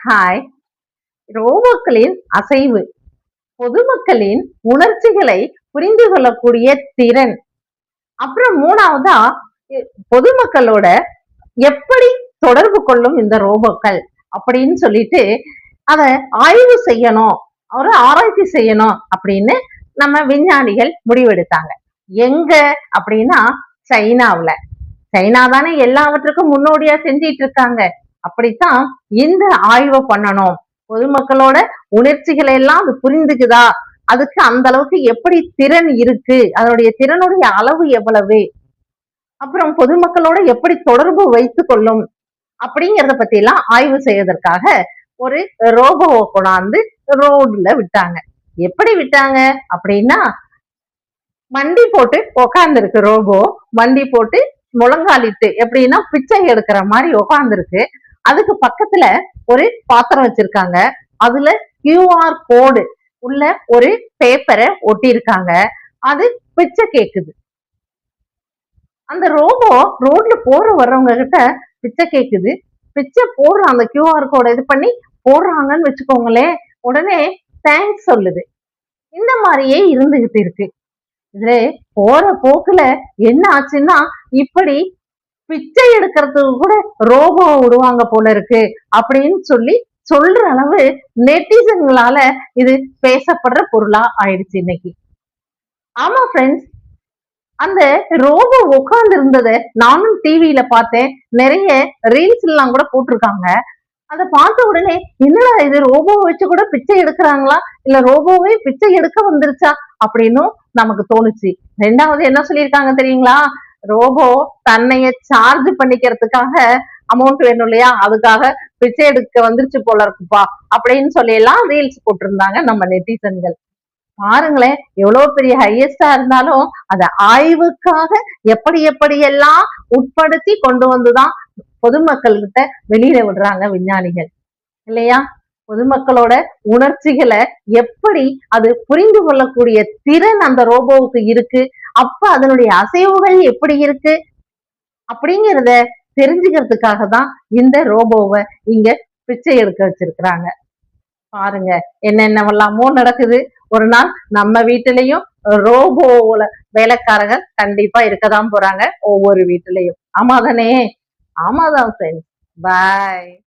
Hi. ரோபோக்களின் அசைவு பொதுமக்களின் உணர்ச்சிகளை புரிந்து கொள்ளக்கூடிய திறன். அப்புறம் மூணாவதா பொதுமக்களோட எப்படி தொடர்பு கொள்ளும் இந்த ரோபோக்கள் அப்படின்னு சொல்லிட்டு அத ஆய்வு செய்யணும், ஒரு ஆராய்ச்சி செய்யணும் அப்படின்னு நம்ம விஞ்ஞானிகள் முடிவெடுத்தாங்க. எங்க அப்படின்னா சைனாவுல. சைனா தானே எல்லாவற்றுக்கும் முன்னோடியா செஞ்சிட்டு இருக்காங்க. அப்படித்தான் இந்த ஆய்வை பண்ணணும். பொதுமக்களோட உணர்ச்சிகளை எல்லாம் அது புரிந்துக்குதா, அதுக்கு அந்த அளவுக்கு எப்படி திறன் இருக்கு, அதனுடைய திறனுடைய அளவு எவ்வளவு, அப்புறம் பொதுமக்களோட எப்படி தொடர்பு வைத்துக் கொள்ளும் அப்படிங்கறத பத்தி எல்லாம் ஆய்வு செய்வதற்காக ஒரு ரோபோவை கொண்டாந்து ரோட்ல விட்டாங்க. எப்படி விட்டாங்க அப்படின்னா, மண்டி போட்டு உக்காந்து இருக்கு ரோபோ. மண்டி போட்டு முழங்காலிட்டு எப்படின்னா பிச்சை எடுக்கிற மாதிரி உக்காந்துருக்கு. அதுக்கு பக்கத்துல ஒரு பாத்திரம் வச்சிருக்காங்க. அதுல QR கோடு உள்ள ஒரு பேப்பரை ஒட்டி இருக்காங்க. அது பிச்சை கேக்குது. அந்த ரோபோ ரோட்ல போற வர்றவங்க கிட்ட பிச்சை கேக்குது. பிச்சை போடுற அந்த QR கோடை இது பண்ணி போடுறாங்கன்னு வச்சுக்கோங்களேன். உடனே தேங்க்ஸ் சொல்லுது. இந்த மாதிரியே இருந்துகிட்டு இருக்கு. இதுல போற போக்குல என்ன ஆச்சுன்னா, இப்படி பிச்சை எடுக்கிறதுக்கு கூட ரோபோ விடுவாங்க போல இருக்கு அப்படின்னு சொல்லி சொல்ற அளவு நெட்டிசன்களால இது பேசப்படுற பொருளா ஆயிடுச்சு இன்னைக்கு. ஆமா ஃப்ரெண்ட்ஸ், அந்த ரோபோ உட்கார்ந்து இருந்ததை நானும் டிவியில பார்த்தேன். நிறைய ரீல்ஸ் எல்லாம் கூட போட்டிருக்காங்க. அதை பார்த்த உடனே என்னடா இது, ரோபோ வச்சு கூட பிச்சை எடுக்கிறாங்களா, இல்ல ரோபோவே பிச்சை எடுக்க வந்துருச்சா அப்படின்னும் நமக்கு தோணுச்சு. ரெண்டாவது என்ன சொல்லியிருக்காங்க தெரியுங்களா, ரோபோ தன்னைய சார்ஜ் பண்ணிக்கிறதுக்காக அமௌண்ட் வேணும் இல்லையா, அதுக்காக பிச்சை எடுக்க வந்துருச்சு போல இருக்குப்பா அப்படின்னு சொல்லி எல்லாம் ரீல்ஸ் போட்டிருந்தாங்க நம்ம நெட்டிசன்கள். பாருங்களேன், எவ்வளவு பெரிய ஹையஸ்டா இருந்தாலும் அத ஆய்வுக்காக எப்படி எப்படி எல்லாம் உட்படுத்தி கொண்டு வந்துதான் பொதுமக்கள் கிட்ட வெளியில விடுறாங்க விஞ்ஞானிகள் இல்லையா. பொதுமக்களோட உணர்ச்சிகளை எப்படி அது புரிந்து கொள்ளக்கூடிய திறன் அந்த ரோபோவுக்கு இருக்கு, அப்ப அதனுடைய அசைவுகள் எப்படி இருக்கு அப்படிங்கிறத தெரிஞ்சுக்கிறதுக்காக தான் இந்த ரோபோவை இங்க பிச்சை எடுக்க வச்சிருக்கிறாங்க. பாருங்க என்னென்னவெல்லாமோ நடக்குது. ஒரு நாள் நம்ம வீட்டிலையும் ரோபோல வேலைக்காரங்க கண்டிப்பா இருக்கதான் போறாங்க ஒவ்வொரு வீட்டிலையும். ஆமாதானே? ஆமாதான் ஃப்ரெண்ட்ஸ். பாய்.